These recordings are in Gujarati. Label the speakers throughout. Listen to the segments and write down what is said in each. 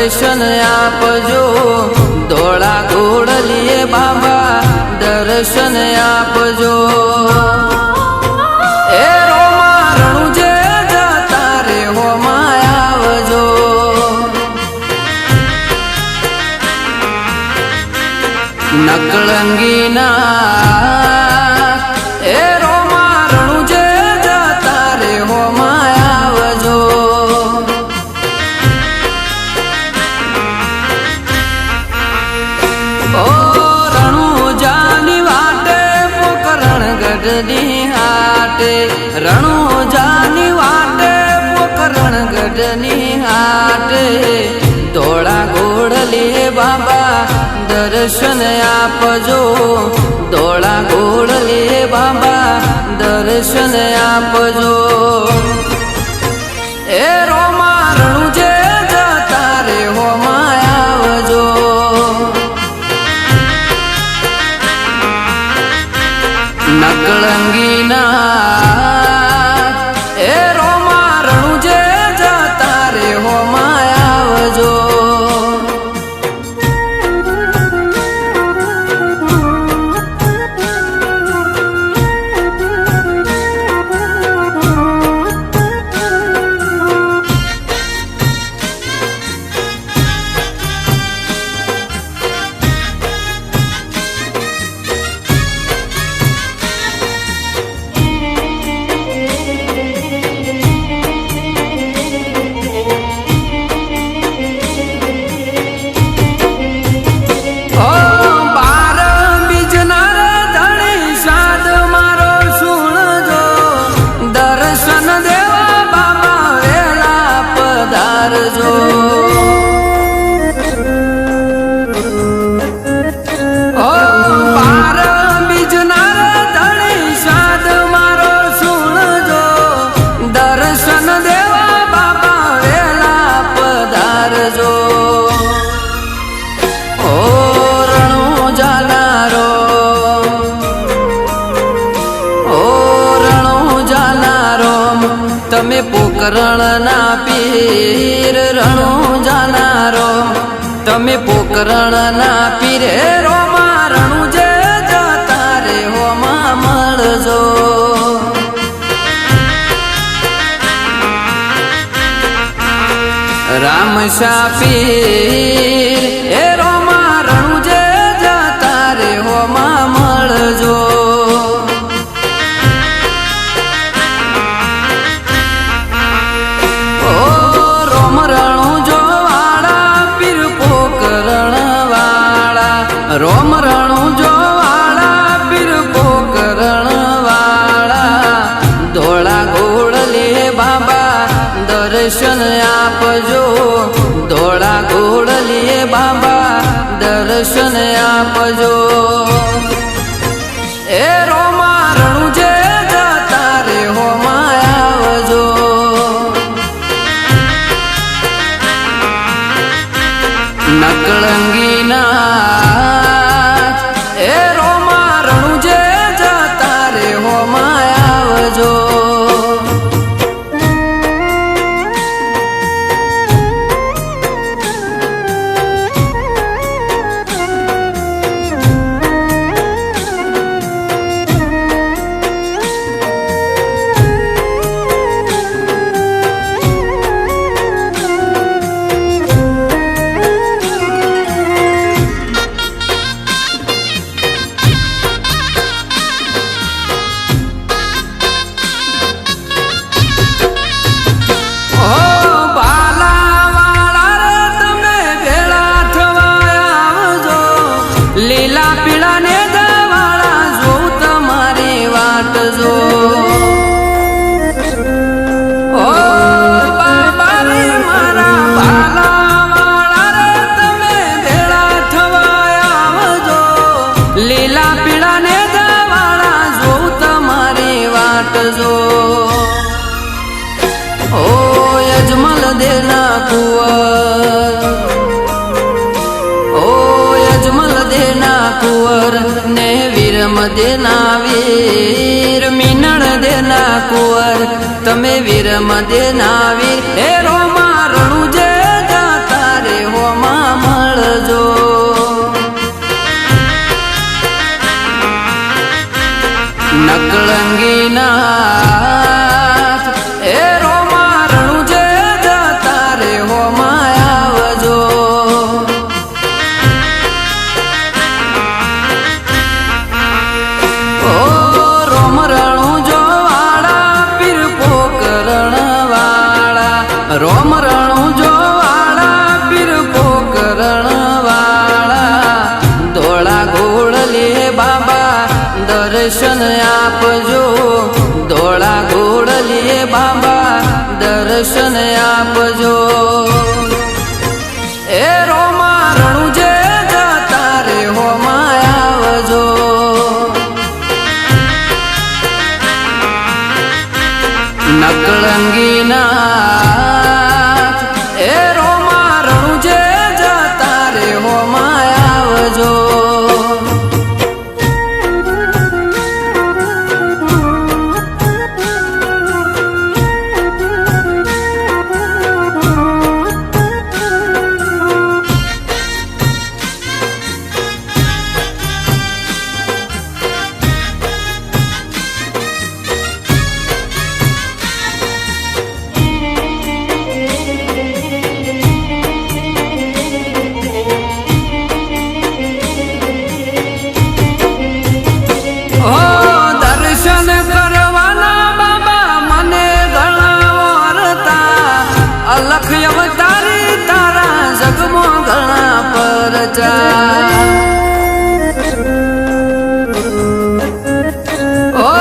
Speaker 1: દર્શન આપજો ધોળા ઘોડલીએ બાબા દર્શન આપજો એ રોમા રણુજે જતા રે હોમાં આવજો નકળંગીના એ રોમા રણુજે જતા રે હોમાં આવજો ઓ રણુજાની વાટે પોકરણ ગઢની હાટે રણુજાની વાટે પોકરણ ગઢની હાટે ધોળા ઘોડલીએ બાબા દર્શન આપજો ધોળા ઘોડલીએ બાબા દર્શન આપજો એ રોમા રણુજે જતા રે હોમાં આવજો નકળંગીના એ રોમા રણુજે જતા રે હોમાં આવજો તમે પોકરણના પીર રણુજાના તમે પોકરણના પીર રોમા રણુજે જતા રે હોમાં મળજો રામશા પીર એ રોમા રણુજે જતા રે હોમાં મળજો રોમ રણુજો વાળા પીર પોકરણ વાળા ધોળા ઘોડલીએ બાબા દર્શન આપજો ધોળા ઘોડલીએ બાબા દર્શન આપજો એ રોમા રણુજે જતા રે હોમાં આવજો નકળંગીના એ રોમા રણુજે જતા રે હોમાં આવજો લીલા પીળા ને દવાળા જોઉં તમારી વાટ જો ઓ બાબા રે મારા ભાલા વાળા રે તમે ભેળા થવાયા આવજો લીલા પીળા ને દવાળા જોઉં તમારી વાટ જો ઓ યજમલ દેના કુંવર कुंवर ने वीर मदेना वीर मीनण देना कुंवर तमे वीर मदेना वीर हे रोमा रणुजे जाता रे हो રોમ રણું જો વાળા પીર પોકરણ વાળા ધોળા ઘોડલે બાબા દર્શન આપજો ધોળા ઘોડલે બાબા દર્શન આપજો એ રોમા રણું જે જતા રે હોમાં આવજો નકળંગી નાથ એ રોમા રણું જે જતા રે હોમાં આવજો દર્શન કરવાના બાબા મને ઘણા વરતા અલખ અવતારી તારા જગમાં ઘણા પરચા ઓ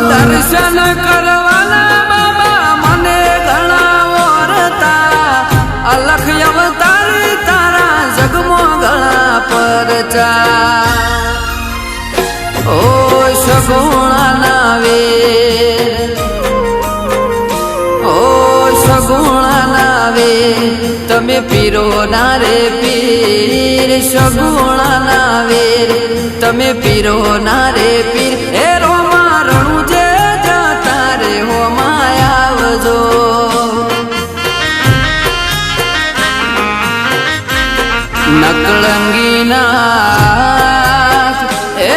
Speaker 1: દર્શન કરવાના બાબા મને ઘણા વરતા અલખ અવતારી તારા જગમાં ઘણા પરચા ઓ સગુણા વીર ઓ સગુણા વીર તમે પીરો ના રે પીર સગુણા વીર તમે પીરો ના રે પીર એ રોમા રણું જે જતા રે હોમાં આવજો નકળંગી નાથ એ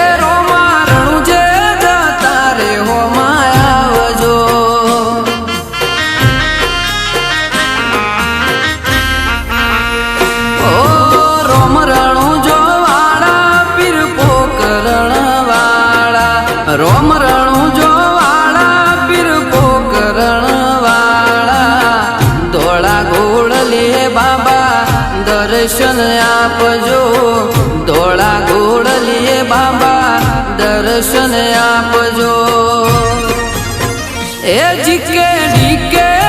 Speaker 1: રોમ રણું જો વાળા પીર પોકરણ વાળા ધોળા ઘોડલે બાબા દર્શન આપજો ધોળા ઘોડલે બાબા દર્શન આપજો એ જીકે ડીકે